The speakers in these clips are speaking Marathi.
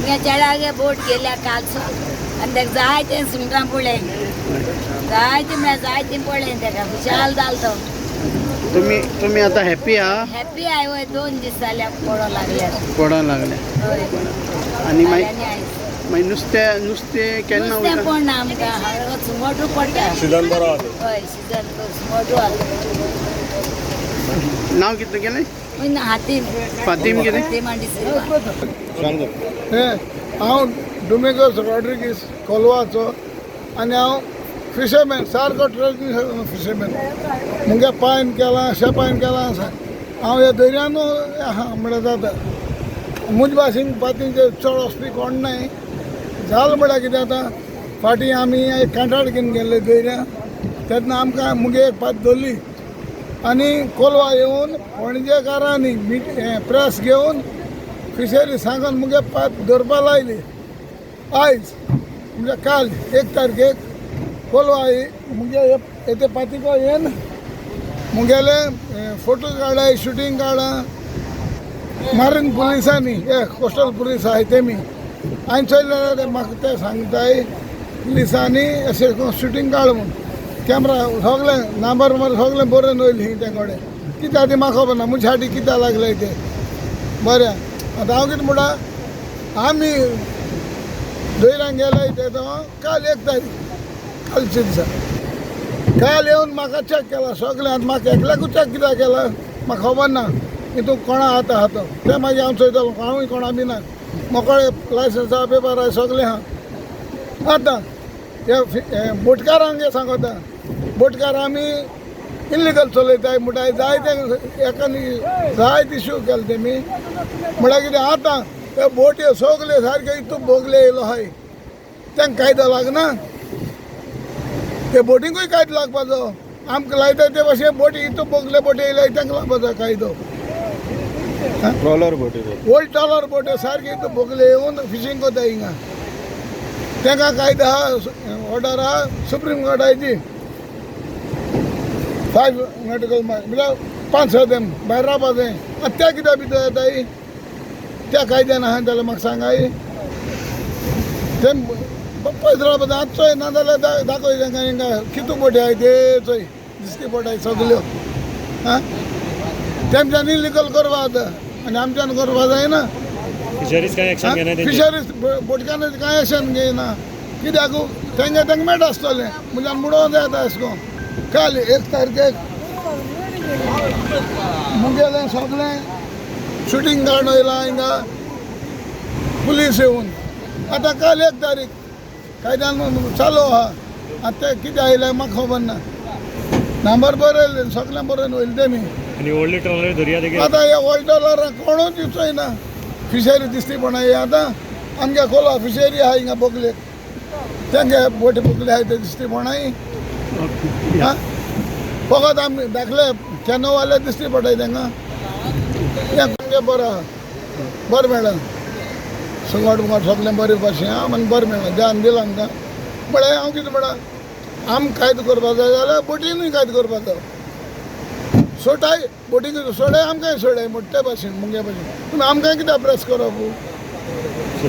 हिंगा चेडागे बोट गेल्या कालसून आनी ताका जायते सुंगटां पळय जायते म्हळ्यार जायते पळय ताका विशाल जालो तो. तुम्ही आता हॅपी आहा? हॅपी आहे वय 2 दीस जाल्या पडो लागल्यात. पडों लागल्या हय आनी आनी आयज मागीर नुस्तें केन्ना नुस्तें वयता? पडना आमकां हळद सुंगटू पडटा. सीजन बरो हय सिजन सुंगटू आसा. नांव कितें केलें? हातीन फातीम कितें? फातीमा डिसिल्वा. सांग हांव डोमिंगोस रॉड्रिगीस कोलवाचो आनी हांव फिशरमॅन सारको ट्रेडिशनल फिशरमॅन. मुगे पायन केलां शेपायन केलां हांव ह्या दर्यानू आहा म्हणल्यार जाता. मुजे भाशेन पातींचे चड वचपी कोण नाय. जाल म्हळ्यार कितें जाता फाटीं आमी एक कांटाळ घेवन गेल्ले दर्या तेन्ना आमकां मुगे एक पात धरली आनी कोलवा येवन पणजेकारांनी प्रेस घेवन फिशरी सांगून मुगे पात धरपा लायली. आयज म्हणजे काल 1 तारखेक कोलवा मुगे येते पातीको येवन मुगेले फोटो काडाय शुटींग काडा. मारीन पुलिसांनी कोस्टल पुलीस आहाय तेमी हांवें चोयलें म्हाका ते सांगताय पुलिसांनी अशें शुटींग काड म्हूण कॅमेरा सगळें नंबर सगळें बरोवन वयली ते कडेन कित्याक ती म्हाका खबर ना म्हज्या फाटी कित्याक लागले ते. बरें आतां हांव कितें म्हणटा आमी दर्यान गेले ते काल 1 तारीख कालचे दिसा काल येवन म्हाका चॅक केला सगळें. आतां म्हाका एकल्याकूच चॅक कित्याक केला म्हाका खबर ना. हितून कोणा आतां आहा तो ते मागीर हांव चोयतलो हांवूय कोणा बी ना. मोकळे लायसन्स आहा पेपर आहा सगळें आहा. आतां हे बोटकारांक सांगता बोटकार आमी इल्लिगल चलयताय म्हणटाय जायते एकानी जायते इश्यू केले तेमी म्हळ्यार कितें आतां ते बोटी सगळे सारके हितून भोगले येयलो आहाय तांकां कायदो लागना. ते बोटींकूय कायदो लागपाचो आमकां लायताय ते भाशेन बोटी हितून भोगले बोटी येयल्याय तांकां लागपाचो कायदो. ट्रॉलर बोटी ओल्ड ट्रॉलर बोटी सारके हितून भोगले येवन फिशींग कोताय हिंगा तांकां कायदो आहा ऑर्डर आहा सुप्रीम कोर्टाची 5 नॉटिकल मायल म्हणजे 5 दीस भायर रावपा जाय. आतां त्या कित्याक भितर येताय त्या कायद्यान आहा जाल्यार म्हाका सांगाय. ते पयस रावपा जाय आतां चोय ना जाल्यार दाखय तांकां हिंगा कितू बोटी आहाय ते चोय दिसती पडटाय सगल्यो. आं तेमच्यान इलिगल करपा जाता आनी आमच्यान करपा जायना. फिशरीज काय एक्शन घेना फिशरीज बोटकारांनी कांय एक्शन घेयना कित्याक तांकां मेळ आसतलें म्हज्यान बुडोवंक जाय आतां अशें करून. काल 1 तारखेक मुगेलें सगळें शुटींग काडून येयलां हिंगा पुलीस येवन. आतां काल 1 तारीख कायद्यान चालू आहा. आतां ते कितें आयलें म्हाका खबर ना. नंबर बरयले सगळें बरोवन वयले तेमी. आणि व्हडली ट्रॉलर दर्या देगेर आतां हे व्हडले ट्रॉलराक कोणूच दिसचोयना. फिशरी दिसती पण आतां आमगे कोला फिशरी आहा हिंगा बोगलेक तेंगे बोटी बोगले आहाय ते दिसती पणाय. फकत आमी धाकले कॅनोवाले दिसती पडटाय तांकां तेंगे बरो आहा बरें मेळ्ळां सुंगट बुंगट सगळें बरें भाशेन आहा आनी बरें मेळ्ळां ध्यान दिलां आमकां. म्हळ्यार हांव कितें म्हणटा आम कायदो करपा जाय जाल्यार बोटीनूय कायदो करपा जाय. सोटाय बोटींग सोडाय आमकांय सोडाय मोठ्या भाशेन मुगे भाशेन पूण आमकां कित्याक प्रेस करप.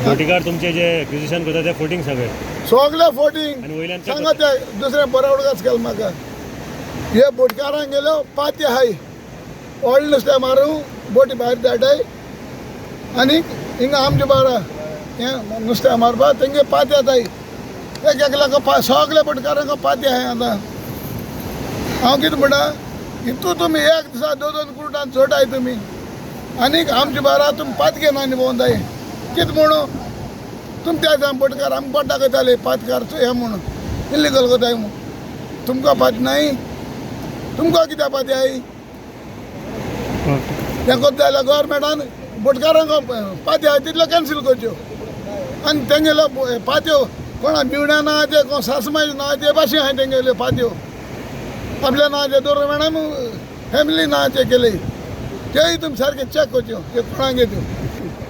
बोटीकार तुमचे जे एक्विजिशन करता ते फोटींग सगळे सगळे फोटींग आणि वयल्यान सांगा ते दुसरें बरो उडकाच केलो म्हाका. हे बोटकारांक गेलो पाती आहाय व्हडलें नुस्तें मारूं बोटी भायर धाडटाय आनी हिंगा आमचे बारा हें नुस्तें मारपा तेंगे पाती येताय. एक एकल्याक सगळे बोटकारांक पाती आहाय. आतां हांव कितें म्हणटा हितून तुमी 1 दिसा 2 कुर्टान चोटाय तुमी आनीक आमचे बारा तुमी पात घेवन आनी भोंवून जाय कितें म्हणू तुमी त्या बोटकार आमकां पड्डा दाखयताले पातकार हें म्हणून इल्लिगल कोताय म्हणून. तुमकां पाती नाय तुमकां कित्याक पाती आहाय तें कोत्ता जाल्यार गव्हर्मेंटान बोटकारांक पाती आहाय तितल्यो कॅन्सील करच्यो आनी तेंगेल्यो पात्यो कोणा मिवण्या नांवाचे कोण सासमाचे नांवाचे भाशेन आहाय तेंगेल्यो पात्यो आपल्या नांवाचे दवरले मॅडम फॅमिली नांवाचे केले तेय तुमी सारके चॅक करच्यो हे कोणाक घेत्यो.